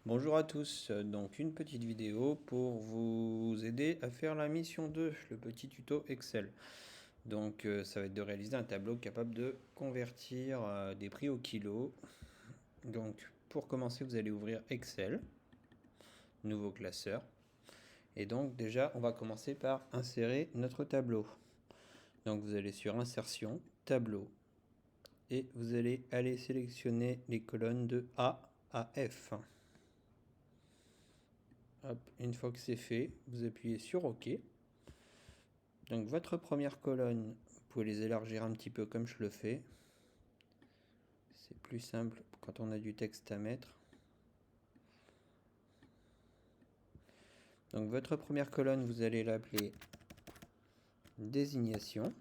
Bonjour à tous, donc une petite vidéo pour vous aider à faire la mission 2, le petit tuto Excel. Donc ça va être de réaliser un tableau capable de convertir des prix au kilo. Donc pour commencer, vous allez ouvrir Excel, nouveau classeur. Et donc déjà, on va commencer par insérer notre tableau. Donc vous allez sur Insertion, Tableau. Et vous allez aller sélectionner les colonnes de A à F. Hop, une fois que c'est fait, vous appuyez sur OK. Donc votre première colonne, vous pouvez les élargir un petit peu comme je le fais. C'est plus simple quand on a du texte à mettre. Donc votre première colonne, vous allez l'appeler désignation.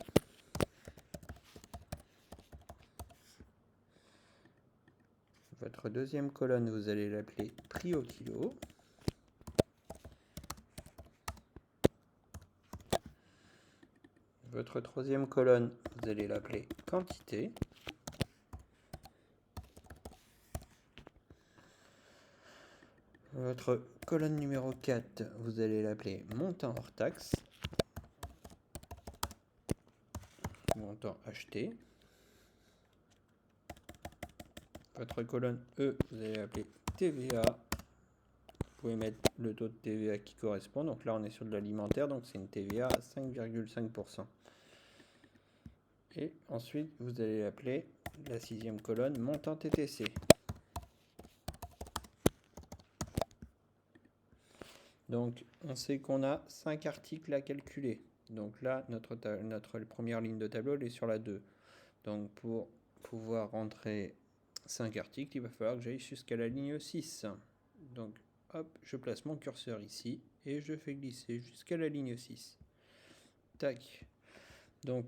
Votre deuxième colonne, vous allez l'appeler prix au kilo. Votre troisième colonne, vous allez l'appeler quantité. Votre colonne numéro 4, vous allez l'appeler montant hors taxe. Montant acheté. Votre colonne E, vous allez l'appeler TVA. Vous pouvez mettre le taux de TVA qui correspond. Donc là, on est sur de l'alimentaire, donc c'est une TVA à 5,5%. Et ensuite, vous allez appeler la sixième colonne montant TTC. Donc, on sait qu'on a 5 articles à calculer. Donc là, notre première ligne de tableau, elle est sur la 2. Donc, pour pouvoir rentrer 5 articles, il va falloir que j'aille jusqu'à la ligne 6. Donc, hop, je place mon curseur ici et je fais glisser jusqu'à la ligne 6. Tac. Donc,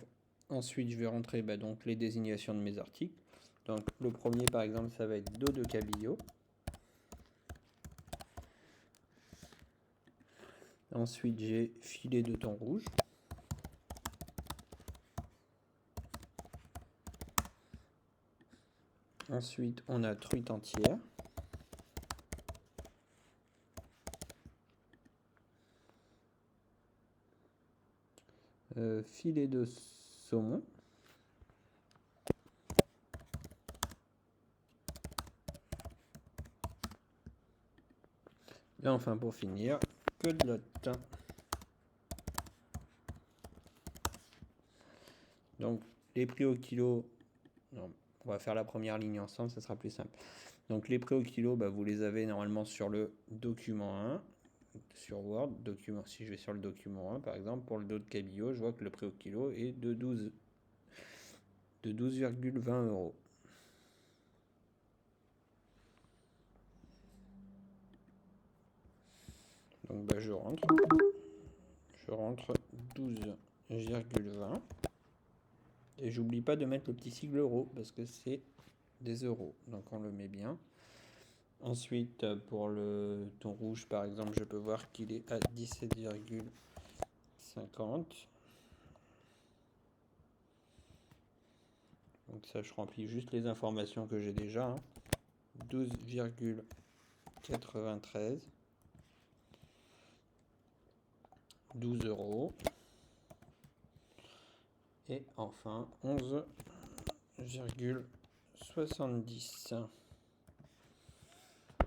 ensuite, je vais rentrer donc, les désignations de mes articles. Donc, le premier, par exemple, ça va être dos de cabillaud. Ensuite, j'ai filet de thon rouge. Ensuite, on a truite entière. Filet de saumon. Et enfin, pour finir, queue-de-lotte. Donc, les prix au kilo, non, on va faire la première ligne ensemble, ça sera plus simple. Donc, les prix au kilo, vous les avez normalement sur le document 1, sur Word. Document, si je vais sur le document 1, par exemple, pour le dos de cabillaud, je vois que le prix au kilo est de 12,20 euros. Donc, je rentre 12,20. Et j'oublie pas de mettre le petit sigle euro parce que c'est des euros. Donc on le met bien. Ensuite, pour le thon rouge, par exemple, je peux voir qu'il est à 17,50. Donc ça, je remplis juste les informations que j'ai déjà. 12,93. 12 euros. Et enfin, 11,70.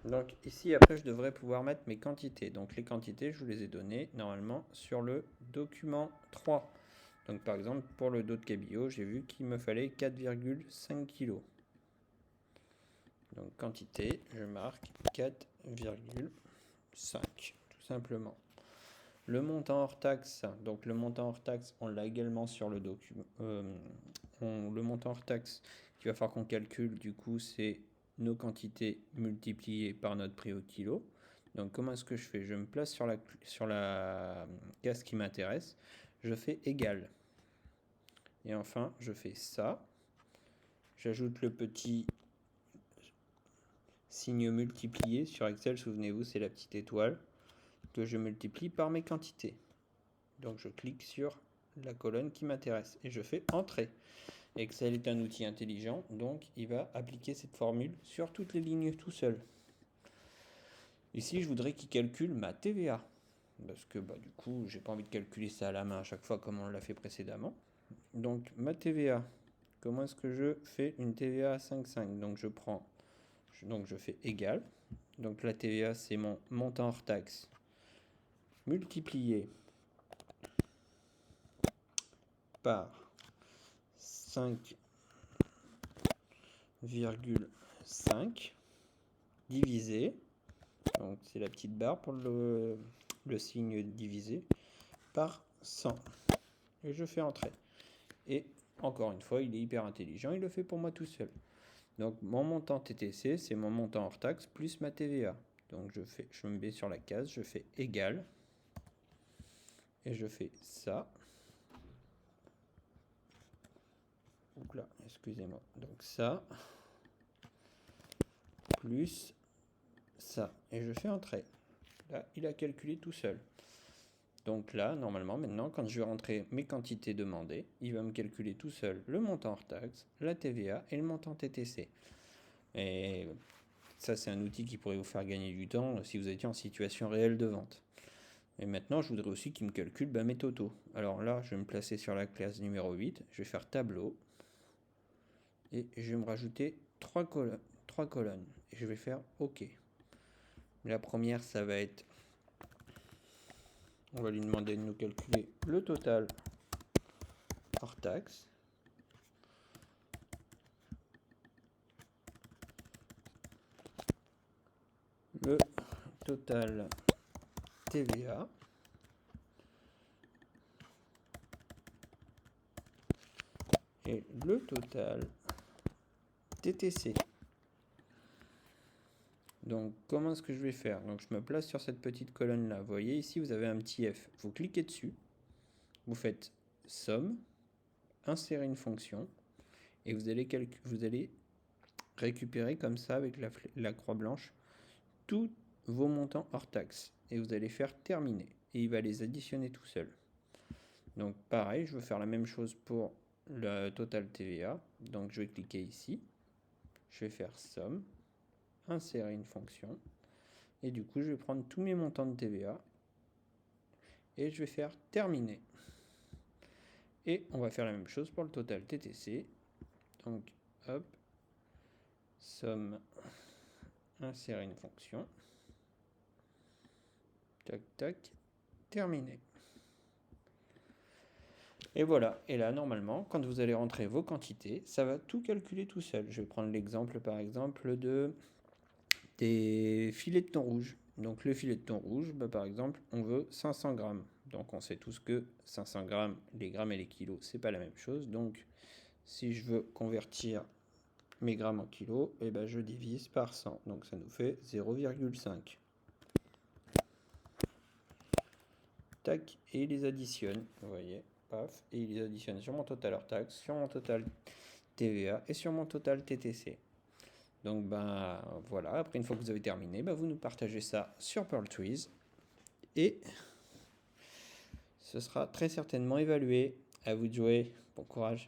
Donc ici, après, je devrais pouvoir mettre mes quantités. Donc les quantités, je vous les ai données normalement sur le document 3. Donc par exemple, pour le dos de cabillaud, j'ai vu qu'il me fallait 4,5 kg. Donc quantité, je marque 4,5, tout simplement. Le montant hors taxe, donc le montant hors taxe, on l'a également sur le document. Le montant hors taxe qu'il va falloir qu'on calcule, du coup, c'est nos quantités multipliées par notre prix au kilo. Donc comment est-ce que je fais? Je me place sur la case qui m'intéresse, je fais égal. Et enfin, je fais ça. J'ajoute le petit signe multiplié. Sur Excel, souvenez-vous, c'est la petite étoile que je multiplie par mes quantités. Donc je clique sur la colonne qui m'intéresse et je fais Entrée. Excel est un outil intelligent, donc il va appliquer cette formule sur toutes les lignes tout seul. Ici, je voudrais qu'il calcule ma TVA. Parce que du coup, j'ai pas envie de calculer ça à la main à chaque fois comme on l'a fait précédemment. Donc, ma TVA. Comment est-ce que je fais une TVA à 5,5? Donc, je fais égal. Donc, la TVA, c'est mon montant hors taxe multiplié par 5,5 divisé, donc c'est la petite barre pour le signe divisé, par 100. Et je fais entrer. Et encore une fois, il est hyper intelligent, il le fait pour moi tout seul. Donc mon montant TTC, c'est mon montant hors taxe plus ma TVA. Donc je me mets sur la case, je fais égal. Et je fais ça. Donc là, excusez-moi. Donc ça, plus ça. Et je fais entrer. Là, il a calculé tout seul. Donc là, normalement, maintenant, quand je vais rentrer mes quantités demandées, il va me calculer tout seul le montant hors taxe, la TVA et le montant TTC. Et ça, c'est un outil qui pourrait vous faire gagner du temps si vous étiez en situation réelle de vente. Et maintenant, je voudrais aussi qu'il me calcule mes totaux. Alors là, je vais me placer sur la classe numéro 8. Je vais faire tableau. Et je vais me rajouter 3 colonnes. Et je vais faire OK. La première, ça va être... On va lui demander de nous calculer le total hors taxe. Le total TVA. Et le total TTC. Donc, comment est-ce que je vais faire? Donc, je me place sur cette petite colonne-là. Vous voyez, ici, vous avez un petit F. Vous cliquez dessus. Vous faites somme, insérer une fonction, et vous allez récupérer comme ça, avec la croix blanche, tous vos montants hors taxe. Et vous allez faire terminer. Et il va les additionner tout seul. Donc, pareil, je veux faire la même chose pour le total TVA. Donc, je vais cliquer ici. Je vais faire somme, insérer une fonction. Et du coup, je vais prendre tous mes montants de TVA et je vais faire terminer. Et on va faire la même chose pour le total TTC. Donc, hop, somme, insérer une fonction. Tac, tac, terminer. Et voilà. Et là, normalement, quand vous allez rentrer vos quantités, ça va tout calculer tout seul. Je vais prendre l'exemple, par exemple, des filets de thon rouge. Donc le filet de thon rouge, par exemple, on veut 500 grammes. Donc on sait tous que 500 grammes, les grammes et les kilos, c'est pas la même chose. Donc si je veux convertir mes grammes en kilos, je divise par 100. Donc ça nous fait 0,5. Tac, et il les additionne. Vous voyez, paf, et il les additionne sur mon total hors taxe, sur mon total TVA et sur mon total TTC. Donc voilà, après une fois que vous avez terminé, vous nous partagez ça sur PearlTrees et ce sera très certainement évalué. À vous de jouer, bon courage.